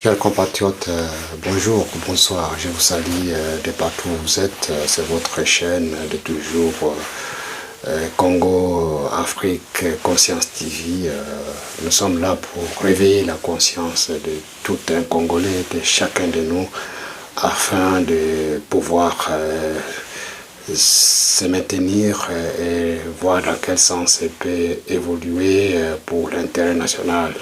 Chers compatriotes, bonjour, bonsoir, je vous salue de partout où vous êtes. C'est votre chaîne de toujours, Congo, Afrique, Conscience TV. Nous sommes là pour réveiller la conscience de tout un Congolais, de chacun de nous, afin de pouvoir se maintenir et voir dans quel sens il peut évoluer pour l'intérêt national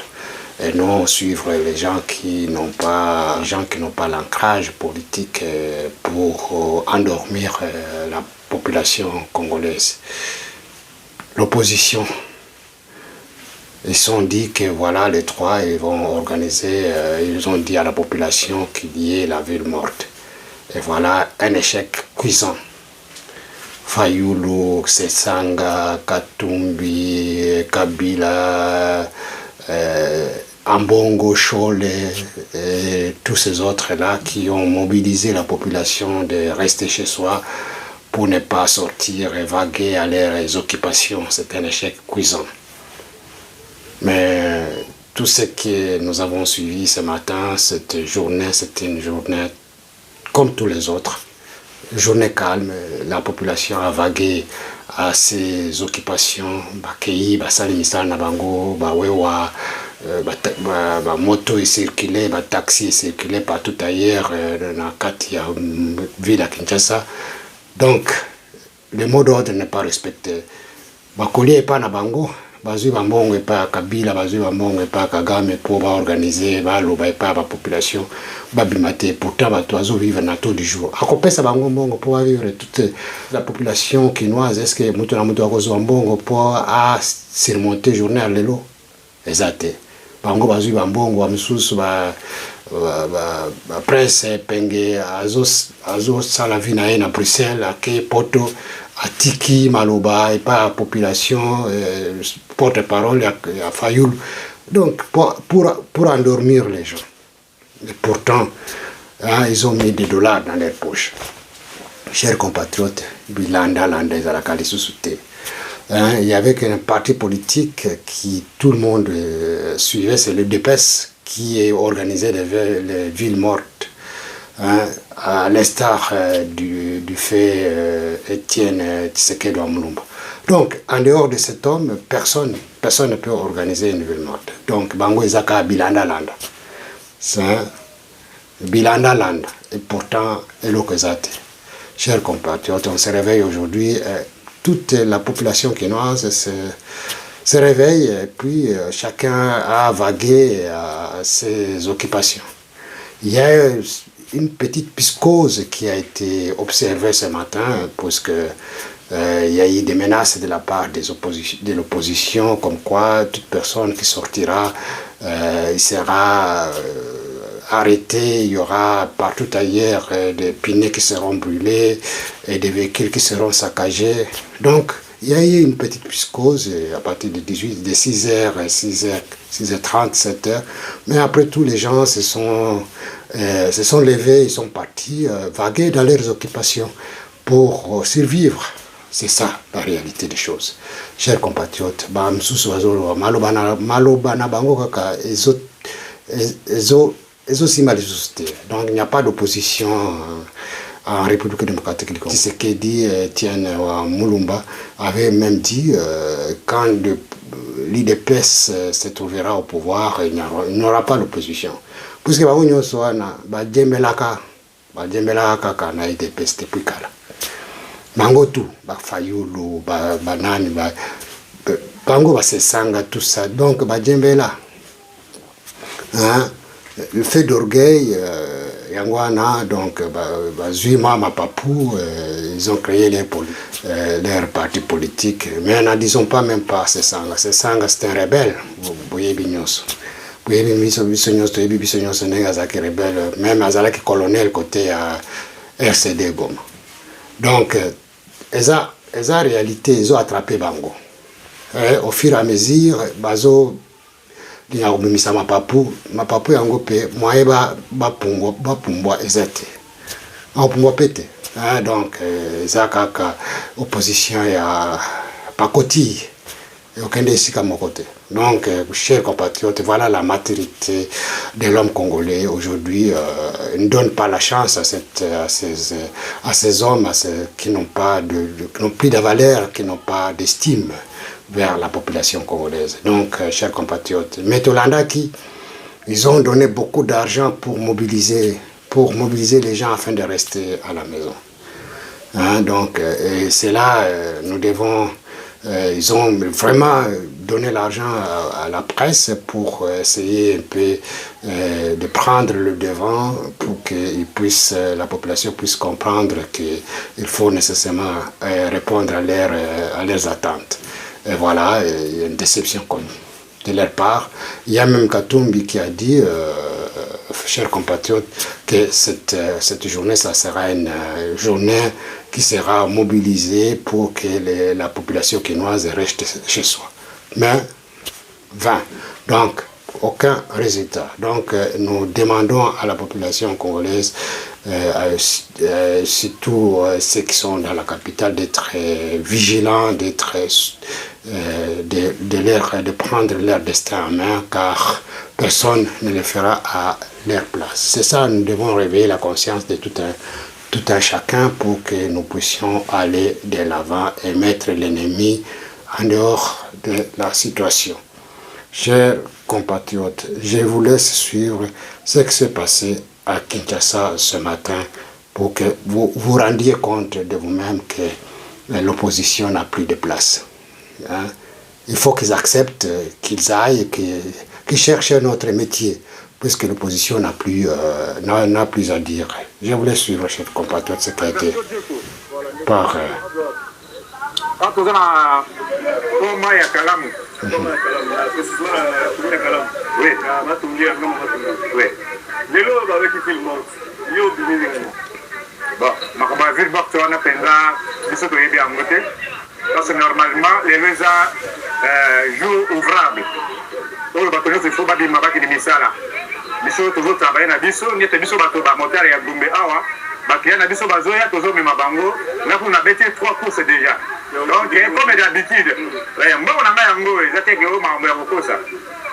et non suivre les gens qui n'ont pas l'ancrage politique pour endormir la population congolaise. L'opposition, ils sont dit que voilà, les trois, ils vont organiser, ils ont dit à la population qu'il y ait la ville morte. Et voilà un échec cuisant. Fayulu, Sesanga, Katumbi, Kabila, Ambongo, Chole, et tous ces autres-là qui ont mobilisé la population de rester chez soi pour ne pas sortir et vaguer à leurs occupations. C'est un échec cuisant. Mais tout ce que nous avons suivi ce matin, cette journée, c'était une journée comme tous les autres. Journée calme, la population a vagué à ses occupations, bakei, basali misala na bango, bawewa, moto est circulé, taxi est circulé partout ailleurs dans kati ya ville à Kinshasa. Donc, le mot d'ordre n'est pas respecté. Bakoli est pas na bango, bazui bambongo et pas Kabila, bazui bambongo et pas Kagame pour organiser, baloba et pas la population, babimate. Pourtant, batoiseaux vivent dans tout du jour. À côté ça bango mbongo pour vivre toute la population quinoise. Est-ce que mutu na mutu akozo mbongo pour surmonter journée à l'élo? Exact. Bango bazui bambongo amisusu ba presse penge azo salavina na Bruxelles ake poto atiki maloba et pas population porte-parole à Fayoul. Donc pour endormir les gens. Et pourtant ils ont mis des dollars dans leurs poches. Chers compatriotes, bilanda landa zalakali susute. Il y avait un parti politique qui tout le monde suivait, c'est le DPS qui organisait les villes mortes, à l'instar du fait Étienne Tshisekedi Mulumba. Donc, en dehors de cet homme, personne ne peut organiser une ville morte. Donc, Bango Ezaka Bilanda Landa. C'est Bilanda Landa. Et pourtant, Elokezate. Chers compatriotes, on se réveille aujourd'hui. Toute la population quinoise se réveille et puis chacun a vagué à ses occupations. Il y a une petite psychose qui a été observée ce matin, puisque il y a eu des menaces de la part de l'opposition, comme quoi toute personne qui sortira, il sera arrêté, il y aura partout ailleurs des pneus qui seront brûlés et des véhicules qui seront saccagés. Donc, il y a eu une petite psychose à partir de 6h, 6h30, 7h. Mais après tout, les gens se sont levés, ils sont partis vaguer dans leurs occupations pour survivre. C'est ça, la réalité des choses. Chers compatriotes, donc il n'y a pas d'opposition en République démocratique du Congo. Tshisekedi Etienne Mulumba avait même dit quand l'IDPS se trouvera au pouvoir, il n'y aura pas d'opposition. Puisque Badjemelaka kana IDPS depuis kala. Bango tout, Fayulu, Banani, Bango Sesanga, tout ça. Donc Badjembela. Le fait d'orgueil, Yangwana, donc, Zuma, Mapapou, ils ont créé leur parti politique. Mais n'en disons pas même pas Sesanga. Sesanga, c'est un rebelle. Vous voyez, Bignos. Vous voyez, Bignos, rebelle. Même Azalaki colonel côté RCD Goma. Donc, ils ont réalité, ils ont attrapé Bango. Au fur et à mesure, Bazo. Linga mapapu yango pe moye ba pumbwa ezate pumbwa pete donc ezakaka opposition ya pakoti aucun des ici à mon côté. Donc, chers compatriotes, voilà la maturité de l'homme congolais aujourd'hui. Ne donne pas la chance à ces hommes qui n'ont plus de valeur, qui n'ont pas d'estime vers la population congolaise. Donc, chers compatriotes, Metolandaki, ils ont donné beaucoup d'argent pour mobiliser les gens afin de rester à la maison. Hein, donc, c'est là, nous devons... ils ont vraiment donné l'argent à la presse pour essayer un peu de prendre le devant pour que la population puisse comprendre qu'il faut nécessairement répondre à leurs attentes. Et voilà, il y a une déception connue de leur part. Il y a même Katumbi qui a dit, chers compatriotes, que cette journée, ça sera une journée qui sera mobilisée pour que la population quinoise reste chez soi. Mais, vain. Donc, aucun résultat. Donc, nous demandons à la population congolaise, surtout ceux qui sont dans la capitale, d'être vigilants, de prendre leur destin en main, car personne ne le fera à leur place. C'est ça, nous devons réveiller la conscience de tout un chacun pour que nous puissions aller de l'avant et mettre l'ennemi en dehors de la situation. Chers compatriotes, je vous laisse suivre ce qui s'est passé à Kinshasa ce matin pour que vous vous rendiez compte de vous-même que l'opposition n'a plus de place. Hein? Il faut qu'ils acceptent, qu'ils aillent, qu'ils cherchent notre métier, puisque l'opposition n'a plus à dire. Je voulais suivre, chers compatriotes, ce qui a été par... parce que normalement, les jours ouvrables. Il faut pas dire que misala. Biso toujours travailler na biso, niete biso bato ba moteur ya Gumbe awa, ba client na biso bazoya tozo mema bango, na pour na bêter 3 courses déjà. Donc comme d'habitude, mbongo na nga yango ezate ke o mambo ya kokosa.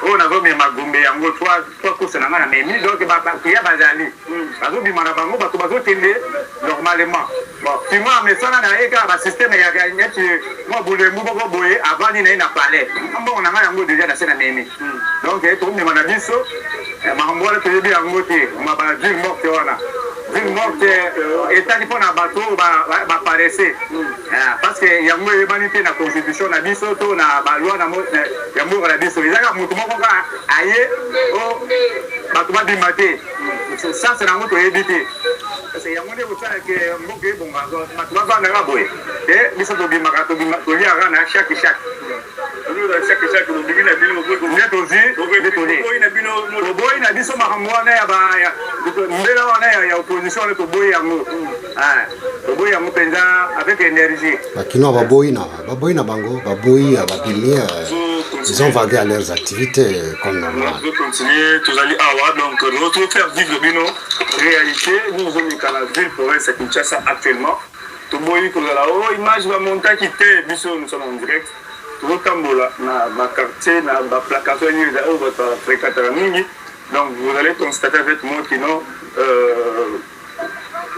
O na zo mema Gumbe yango 3 courses na nga na memi, donc ba client bazali. Bazo bima na bango bato bazo tende normalement. Bon, si moi mesana na eka ba système ya nyeti moi boule mbo boye avant ni na palais. Mbongo na nga yango déjà na sena memi. Donc to mema na biso Mahambola te yebi yango te maba ville morte wana ville morte etani pona bato ba paresse parce que yango ebani te na constitution na biso to na ba loi na yango na biso ezaka mutu moko ka aye o bato ba bimate ça c'est nango to yebi te parce que yango ne botala ke mboke bonga bato ba banga ka boye et biso to bimaka to lia na chaque na biso makambo wana ya mbela wana ya opposition to boy yango boy yango penza avec énergie bakino baboyi na bango baboyi babimi ils ont vagué à leurs activités comme normal. Nous continuer tous aller awa donc nous faire vivre bino réalité nous sommes dans la ville province Kinshasa actuellement to boyi ko la image va monter qui était biso nous sommes en direct tout tambola na quartier na ba placation ni za o ba fréquenter mingi. Donc vous allez constater avec moi que non,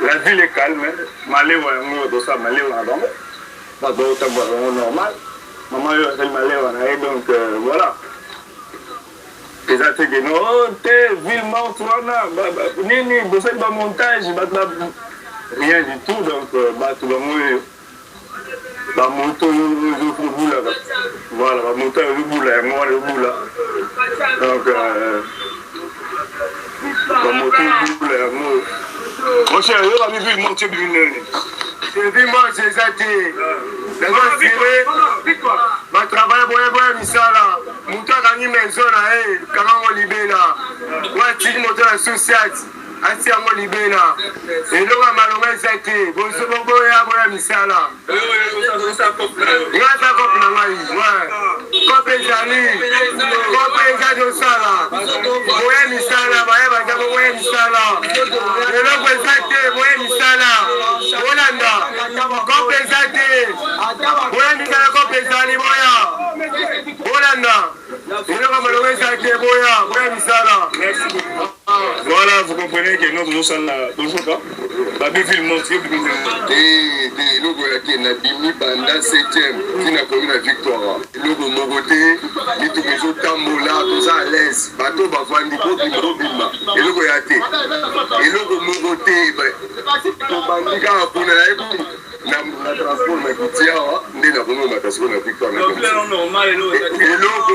la ville est calme, malé ou un dosa malé ou un don, pas d'autre normal, maman elle malé ou un donc voilà. Les attaques de non, t'es ville morte ni dosa de montage, rien du tout donc tout le monde. La moto le bout là, voilà la moto le bout là, moi le bout là, donc la moto le bout là, moi. Mon cher, il va vivre monter d'une. C'est dimanche, c'est ça qui. D'abord tiré, ma travail boye misala, moto gagné maison là, comment on libère ouais tu moto la société. Asi yango libela eloko malonga ezaki bosoboboya boya misala ngata kopi na ngai kope ezali kope ezali osala boya misala baya baza boya misala eloko ezaki boya misala bolanda kope ezaki boya misala kope ezali boya Voilà, vous comprenez que notre salle, la ville monte. Et logo yake na bimi banda 7e tina commune à Victoire. Logo mogote mitu mezo tambola toza à l'aise. Bato bavandi ko bima. Et logo yake. Et logo mogote to bandika pona na transport na kitia ndé na kono na transport na Victoire na. Normal et logo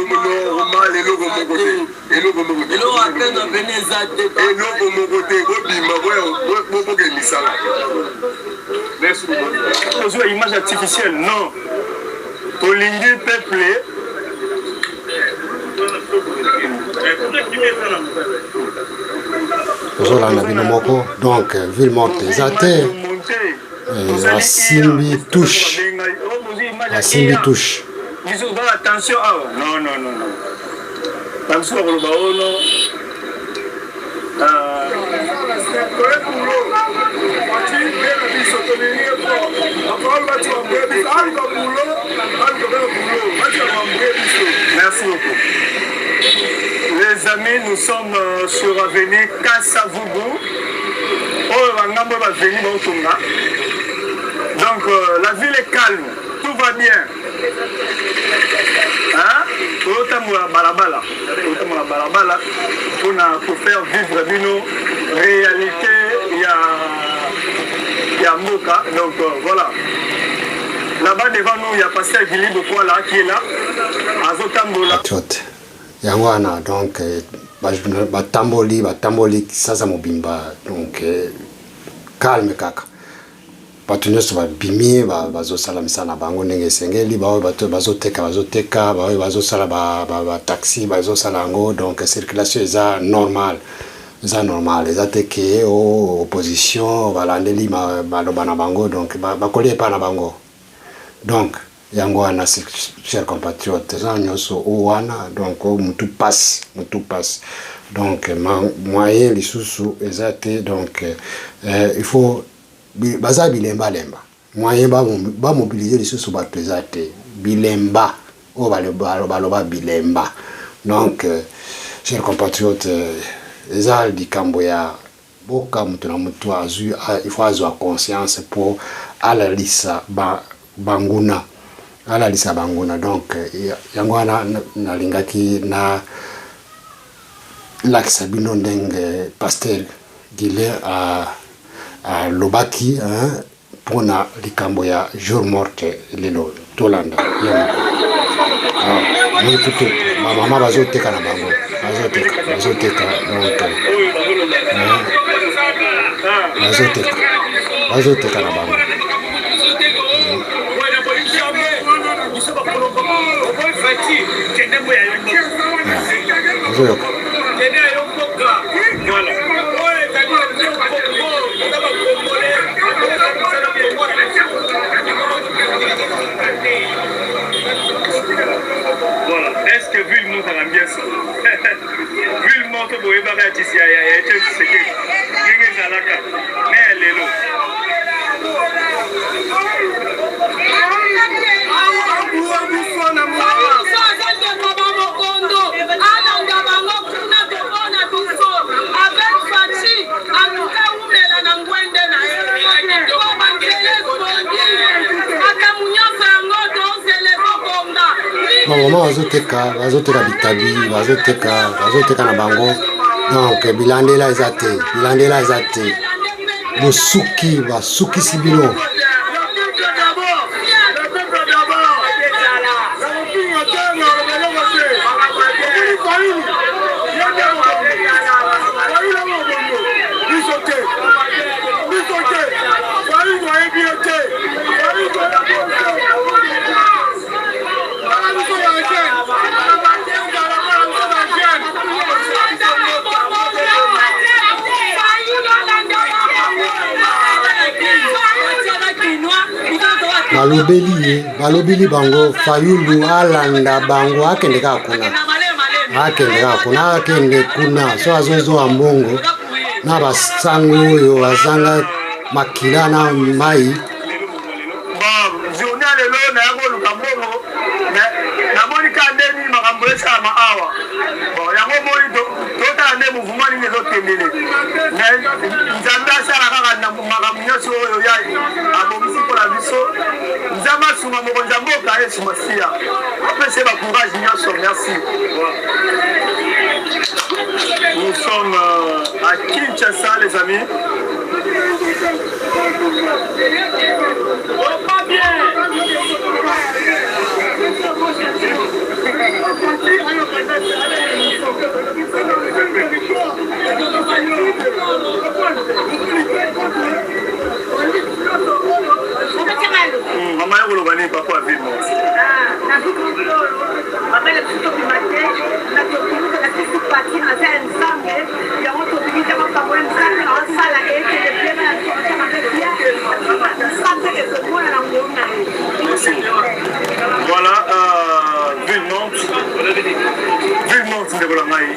normal et logo mogote. Et logo mogote. Lo atteindre Veneza de. Et logo mogote ko bima bo ke misala. Merci beaucoup. Une image artificielle, non. Tolingi peuplé. Donc, ville morte, Zate, la Simbi touche. La Simbi touche. Attention, non, non, non, non. Attention, non. Merci beaucoup. Les amis, nous sommes sur avenue Kassavougou. Donc la ville est calme, tout va bien. Hein? Pour faire vivre une réalité, il y a Moka. Donc voilà. Là-bas devant nous, il y a Pasteur Guili Bokwala qui est là. Azotambola. Yangwana, donc, batamboli, sasa mobimba, donc, calme kaka. Bato nyonso babimi bazosala misala bango ndenge esengeli baoyo bato bazoteka baoyo bazosala taxi bazosala yango donc circulation eza normal eza te ke opposition balandeli maloba na bango donc bakoli epa na bango donc yango wana chers compatriotes eza nyonso wana donc mutu passe donc moyen lisusu eza te donc il faut baza bilemba moyen ba mobiliser les sous bato ezate bilemba o baloba bilemba donc chers compatriotes eza likambo ya boka mutu na mutu il faut avoir conscience pour alalisa banguna donc yango wana nalingaki na lakisa bino ndenge Pasteur Guili a lobaki pour na likambo ya jour morte lelo tolanda tout mama bazoteka na bango bazoteka donc bazoteka na bango Voilà, est-ce que vu le monde à l'ambiance, vu le monde pour ébarrer ici, il y a été ce qui est Zalaka, mais elle est là. Maman bazoteka bitabi bazoteka na bango donc bilandela ezate basuki sibilo balobeli bango Fayulu alanda bango akende kuna so azozo ambongo na basango oyo bazanga makila na mai journal lelo na yango lukambongo na monika ndeni makambo makambo esalama awa bon yango moi totala nde mouvement nini ezokendele nzambe asala kaka na makambo nyonso oyo ya abomisi mpona biso nzambe asunga mokonzi ya mboka yesu masiya apese bacourage nyonso merci. Nous sommes à Kinshasa les amis. Pas bien. Maman est relevée par quoi vivre? Voilà, ville Nantes de Bolamaï.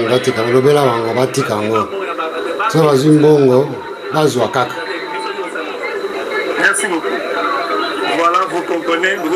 Batika balobela bango batika ngo so bazwi mbongo bazwa kaka. Merci beaucoup. Voilà, vous comprenez, vous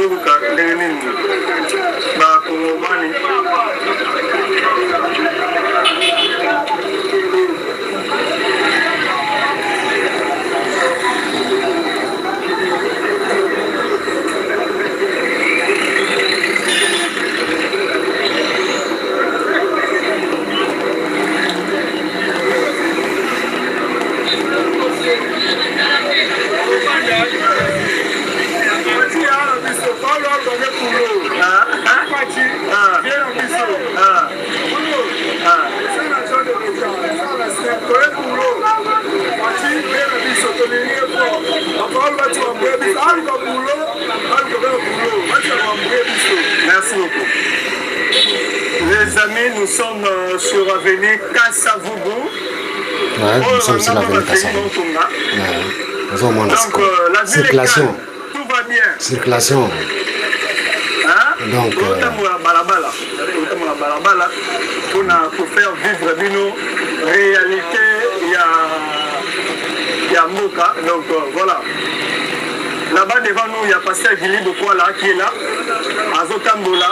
Merci beaucoup. Les amis, nous sommes sur avenue Kasavubu. Ouais, nous sommes sur l'avenue Kasavubu. Donc, la ville circulation. Est calme, tout va bien. Circulation. Hein? Donc, pour faire vivre une réalité, il y a Moka. Donc voilà. Là-bas devant nous, il y a Pasteur Guili Bokwala qui est là, à Zotambola.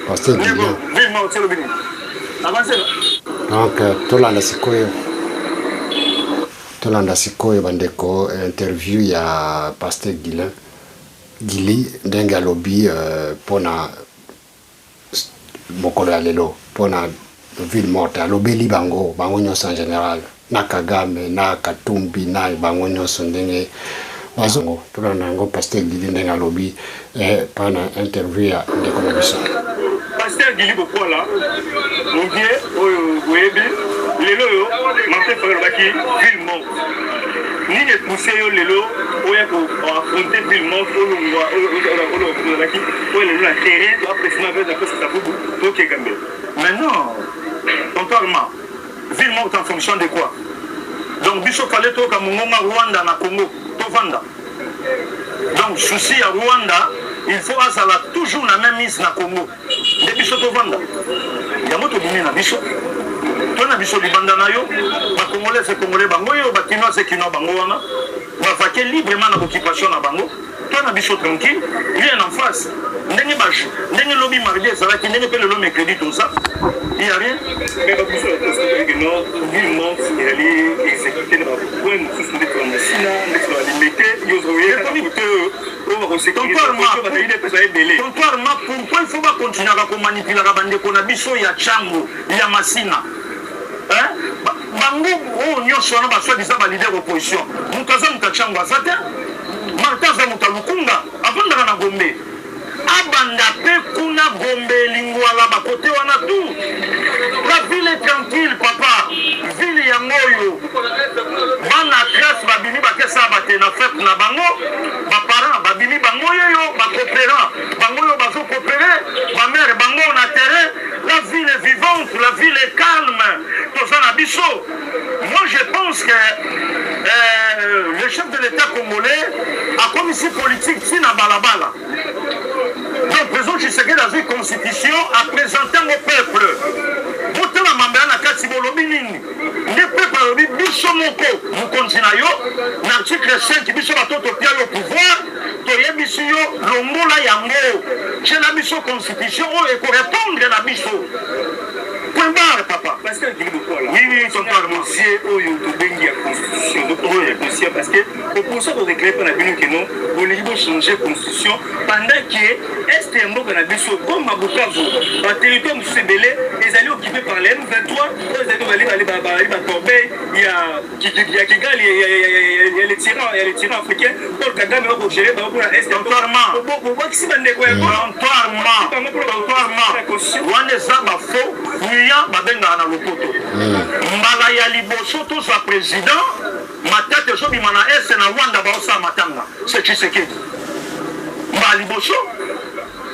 Pasteur Guili. Donc, tolanda sikoyo bandeko interview ya Pasteur Guili ndenge alobi pona mokolo ya lelo pona ville morte alobeli bango nyonso en général na Kagame na Katumbi na bango nyonso ndenge bazongo tolanda yango Pasteur Guili ndenge alobi pana interview ya ndeko na biso. Pasteur Guili Bokwala mobie oyo webi lelo yo mante fere baki ville morte ni ne poussé yo lelo oya ko affronter ville morte oyo baki oyo lelo na terrain to après sima avec ça bubu to ke gambe. Maintenant totalement ville morte en fonction de quoi? Donc biso fallait to ka mongonga Rwanda na Congo to vanda. Donc souci à Rwanda il faut asala toujours la même mise na Congo. Depuis ce to vanda. Yango to bimi na biso. To na biso libanda na yo, ba Congolais c'est Congolais bango yo, ba Kinois c'est Kinois bango wana. Ba vaquer librement na occupation na bango. To na biso tranquille, rien en face. Ndenge baju, ndenge lobby mardi ça va ki ndenge pe le lobby mercredi tout ça. Il y a rien. Mais ba biso que non, ville morte, il allait exécuter les points de sous de Sina, de limiter, yo zoyer que pourquoi il faut pas continuer à manipuler la bande qu'on a biso ya chango ya masina hein bango on nyonso na ba soi-disant ba leader opposition mukaza mutachango azate Martin za mutalukunga avanda na Gombe abanda pe kuna Gombe lingwala ba côté wana tout la ville est tranquille papa ville ya ngoyo bana classe babini ba kesa ba te na fête na bango ba parents babini bango yo ba coopérant bango yo ba zo coopérer ba mère bango na terrain la ville est vivante la ville est calme to ça na biso la commission politique, c'est na balabala. Donc, le président Tshisekedi dans une constitution a présenté au peuple. Voter la Mambéana Katsibolobinini. Le peuple a dit Bisso Moko, Mukonzinayo, l'article 5, Bisso Batoto Pia au pouvoir, Toye Bisso Longola Yango. J'ai la Bisso constitution, et pour répondre à la Bisso. Point barre, papa. Parce que oui, ils sont pas dossier où il y a la constitution. Donc, dossier parce que pour ça, on déclare pas la bino que non, on a changer la constitution pendant que est un mot qu'on a besoin comme Mabukavu, le territoire où c'est belé, les alliés occupés par les M23, les alliés aller à Corbeil, il y a Kigali, il y a les tyrans africains, Paul Kagame va gérer par rapport à Est. Tontoirement. Wana eza bafo fuya babenga na lopoto mbala ya liboso toza président matete ezobima na ese na Rwanda baosala matanga c'est Tshisekedi mbala liboso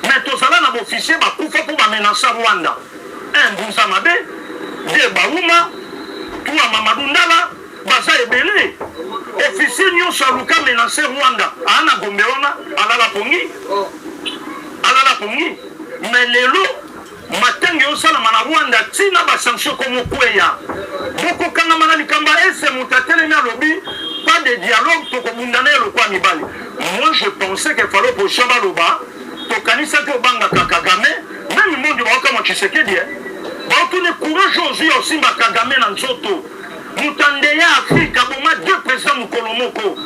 mais tozala na baofficier bakufa mpo bamenasa Rwanda mbunza mabe de bauma tuwa Mamadou Ndala baza ebele officier nyonso aluka menase Rwanda ana Gombe wana alala pongi mais lelo matenge osalama na Rwanda tina basanction komo kweya boko kanga mana likamba ese mutatele na lobby pas de dialogue to komundana lokwa mibali. Moi je pensais qu'il fallait pour chamba loba to kanisa to banga Kagame même monde wa kama Tshisekedi ba to ne courage aussi ba Kagame na nzoto mutande ya Afrika boma deux présidents mukolomoko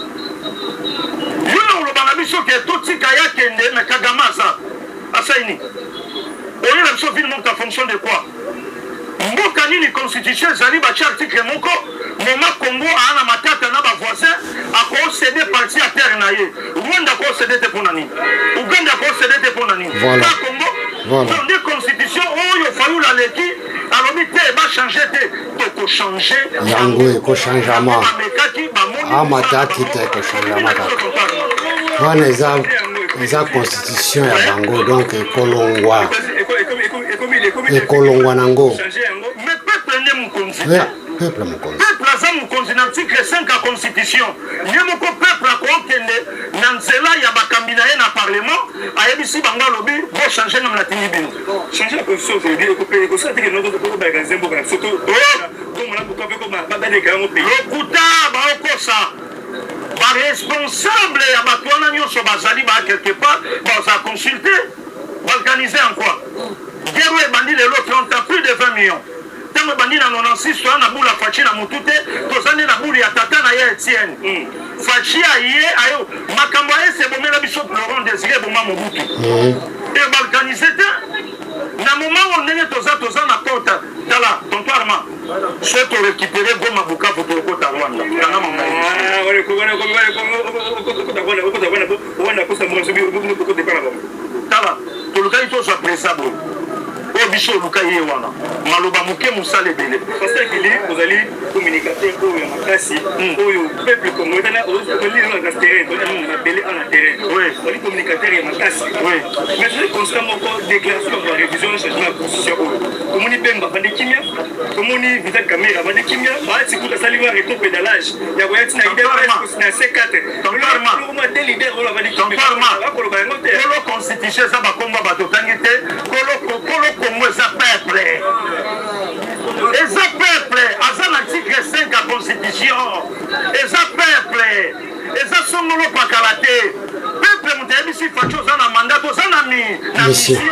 yo lo bana biso ke to tika ya kende mais Kagame asaini. On a besoin de en fonction de quoi? Mboka nini constitution ezali bachi article moko moma Congo ana matata na ba voisin ako céder parti à terre na ye. Rwanda ko céder te pona nini? Uganda ko céder te pona nini? Voilà. Congo. Dans des constitutions où il faut la leki alors te ba changer te ko changer. Yango ko changement. Mataki te ko changement. Wana eza constitution ya bango donc ekolongwa nango mais peuple ne mukonzi peuple mukonzi peuple aza mukonzi na article 5 ya constitution ye moko peuple akokende na nzela ya bakambi na ye na parlement ayebisi bango alobi bo changer na mlatini bino changer la constitution veut dire que ça dit que nous devons pas organiser beaucoup de surtout comme on a beaucoup de pays lokuta baokosa responsable ya bato wana nyonso bazali ba quelque part baza consulter organiser en quoi guerre ebandi lelo 30 ans plus de 20 millions ntango ebandi na 96 toya na bula faci na motu te tozali na bulu ya tata na ye Etienne faci aye ayo makambo aye sebomela biso Laurent Désiré eboma Mobutu e baorganiser te na moment oyo ndenge toza na porte tala tonto Armand so torécupéré Goma Bukavu tokota Rwanda tanga mama tala tolukaki tozwa presa boye oyo biso oluka ye wana maloba moke mosala ebele pasakili ozali communicateur oyo ya makasi oyo peuple congolais na terrain mabele ana terrain ozali communicateur ya makasi mais tozali constat moko déclaration ya révision na changement ya constitution oyo tomoni Bemba bande kimia tomoni Vital Kamerhe bande kimia baati kuta asali wa reto pédalage ya koya ntina idée na C4 tontarma des leaders oyo bande kimia bakoloba yango te kolo constitution eza bakombo bato tangi te kolo Congo eza peuple aza na article 5 ya constitution eza peuple eza songolo pakala te peuple moto ayebisi faci oza na mandat oza na mission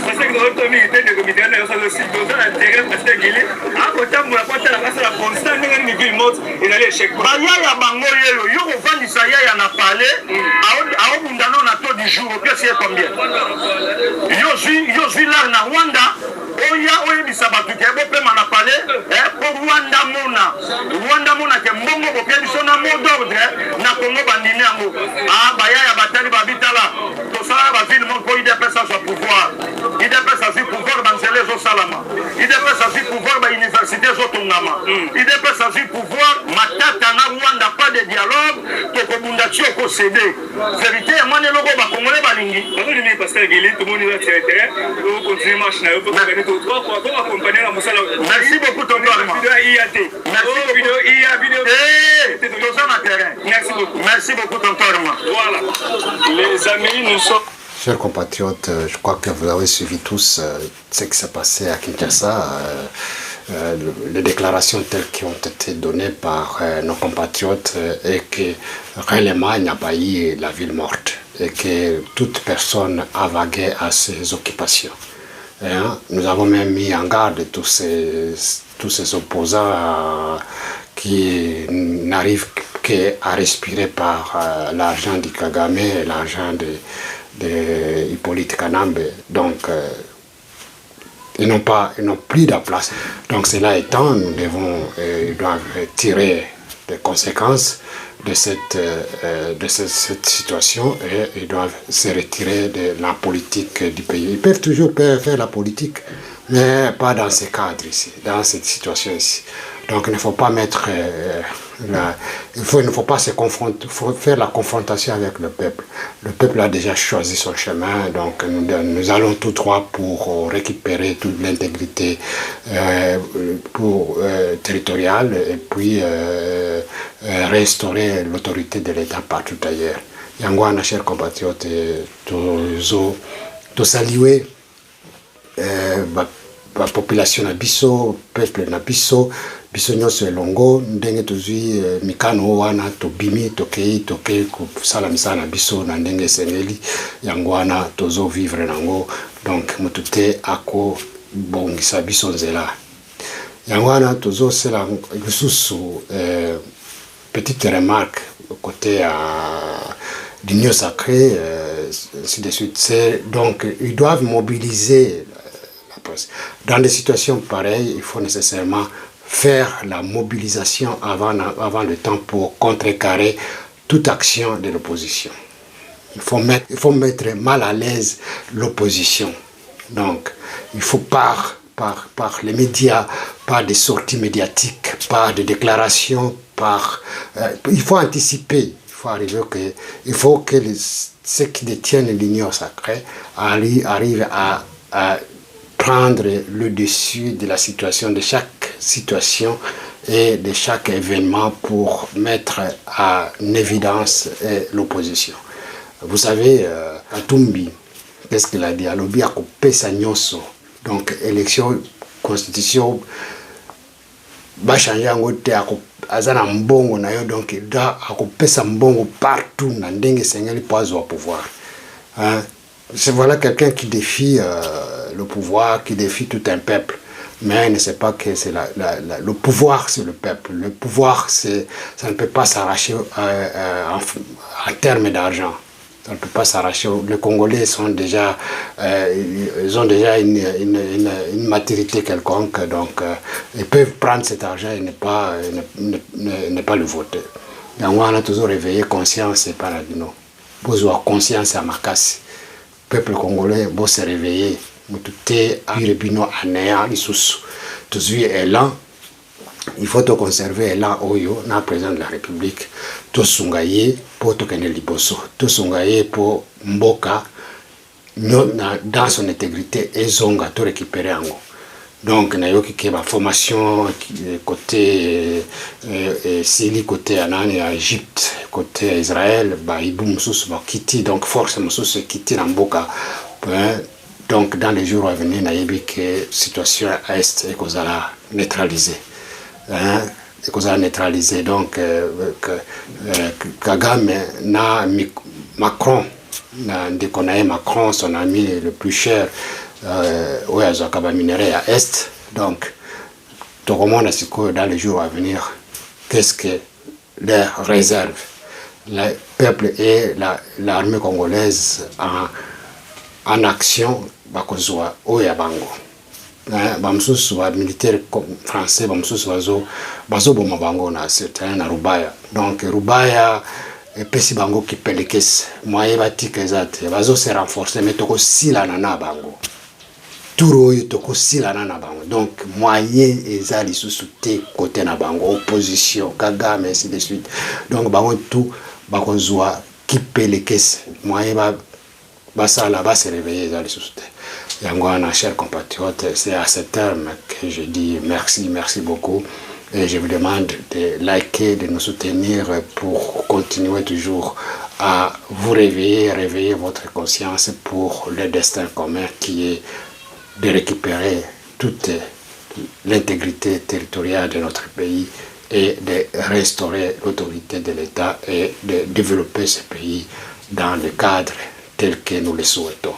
parce que notre militaire de comité na yosa aussi doza na terrain parce que gili akotambola kotala basala constant ndenge nini ville morte ezali échec bayaya bango yeyo yo kovandisa yaya na palais aobunda no na taux du jour opesi ye combien yo zwi lare na Rwanda oya oyebisa bato ke bopema na palais po Rwanda mona ke mbongo bopia biso na mot d'ordre na Congo bandimi yango bayaya batali babitala tosala bavile moko idps azwa pouvoir idps azwi pouvoir banzela ezosalama idps azwi pouvoir bauniversité ezotongama idps azwi pouvoir matata na Rwanda pas de dialogue tokobunda ti okosede vérité yango nde eloko bakongole balingi bazolimi Pascal Guili tomoni na terrain okontinue marche na yo po bakani to accompagner na mosala. Merci beaucoup tonton Armand. Video iya te. Video. Toza na terrain. Merci beaucoup tonton Armand. Voilà. Les amis, nous sommes... Chers compatriotes, je crois que vous avez suivi tous ce qui s'est passé à Kinshasa, les déclarations telles qui ont été données par nos compatriotes et que réellement il n'y a pas eu la ville morte et que toute personne a vagué à ses occupations. Nous avons même mis en garde tous ces opposants qui n'arrivent qu'à respirer par l'argent du Kagame et l'argent de Hippolyte Kanambe. Donc, ils n'ont plus de place. Donc, cela étant, ils doivent tirer des conséquences de cette situation et ils doivent se retirer de la politique du pays. Ils peuvent toujours faire la politique, mais pas dans ce cadre ici, dans cette situation ici. Donc, il ne faut pas mettre... il ne faut pas se confronter, il faut faire la confrontation avec le peuple. Le peuple a déjà choisi son chemin, donc nous allons tout droit pour récupérer toute l'intégrité territoriale et puis restaurer l'autorité de l'État partout ailleurs. Yangwana, chers compatriotes, to saluer la population na biso, peuple na biso, biso nyonso elongo ndenge tozwi mikano wana tobimi tokei kusala misala na biso na ndenge esengeli yango wana tozo vivre nango, donc moto te ako bongisa biso nzela yango wana tozosala lisusu petite remarque côté d'union sacrée, ainsi de suite. Donc ils doivent mobiliser la presse. Dans des situations pareilles, il faut nécessairement faire la mobilisation avant le temps pour contrecarrer toute action de l'opposition. Il faut mettre mal à l'aise l'opposition. Donc, il faut par les médias, par des sorties médiatiques, par des déclarations, il faut anticiper. Il faut que ceux qui détiennent l'union sacrée arrivent à prendre le dessus de la situation, de chaque situation et de chaque événement pour mettre en évidence l'opposition. Vous savez, Katumbi, qu'est-ce qu'il a dit? Alobi a coupé sa nyonso. Donc, élection, constitution, ba changer en côté azana mbongo na yo, donc il doit couper sa mbongo partout na ndenge sengeli pour au pouvoir. C'est voilà quelqu'un qui défie le pouvoir, qui défie tout un peuple. Mais il ne sait pas que c'est le pouvoir, c'est le peuple. Le pouvoir, ça ne peut pas s'arracher en termes d'argent. Ça ne peut pas s'arracher. Les Congolais sont déjà, ils ont déjà une maturité quelconque, donc ils peuvent prendre cet argent et ne pas le voter. Donc on a toujours réveillé conscience et paradino. Vous avez conscience à ma casse. Le peuple congolais doit se réveiller. Il faut conserver l'élan oyo na président de la République. To sungaye pour tokende liboso. To sungaye pour mboka dans son intégrité et zonga to récupérer ango. Donc nayoki ke ba formation côté Syrie, côté anani Égypte, côté Israël, ba ibu mususu ba kiti, donc force mususu kiti na mboka. Donc dans les jours à venir nayebi que situation à est et kozala neutralisée. Et kozala neutralisée, donc Kagame na Macron na ndikonaye Macron, son ami le plus cher, ouais, Zakaba minerai à est. Donc tout le monde a dans les jours à venir qu'est-ce que leur réserve le peuple et l'armée congolaise en action bakozwa oya bango. Bamsusu ba militaire français bamsusu bazo boma bango na certain na Rubaya. Donc Rubaya epesi bango ki pelekes moye batika ezate bazo se renforcer mais toko silana na bango. Turo yo toko silana na bango. Donc moyen ezali sous te côté na bango opposition Kagame ainsi de suite. Donc bango tout bakozwa kipe les caisses moyen basala va se réveiller dans les sociétés. Yangwana, chers compatriotes, c'est à ce terme que je dis merci beaucoup. Et je vous demande de liker, de nous soutenir pour continuer toujours à vous réveiller votre conscience pour le destin commun qui est de récupérer toute l'intégrité territoriale de notre pays et de restaurer l'autorité de l'État et de développer ce pays dans le cadre tel que nous le souhaitons.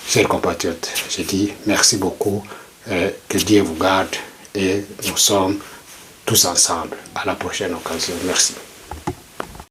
Chers compatriotes, je dis merci beaucoup, que Dieu vous garde et nous sommes tous ensemble. À la prochaine occasion. Merci.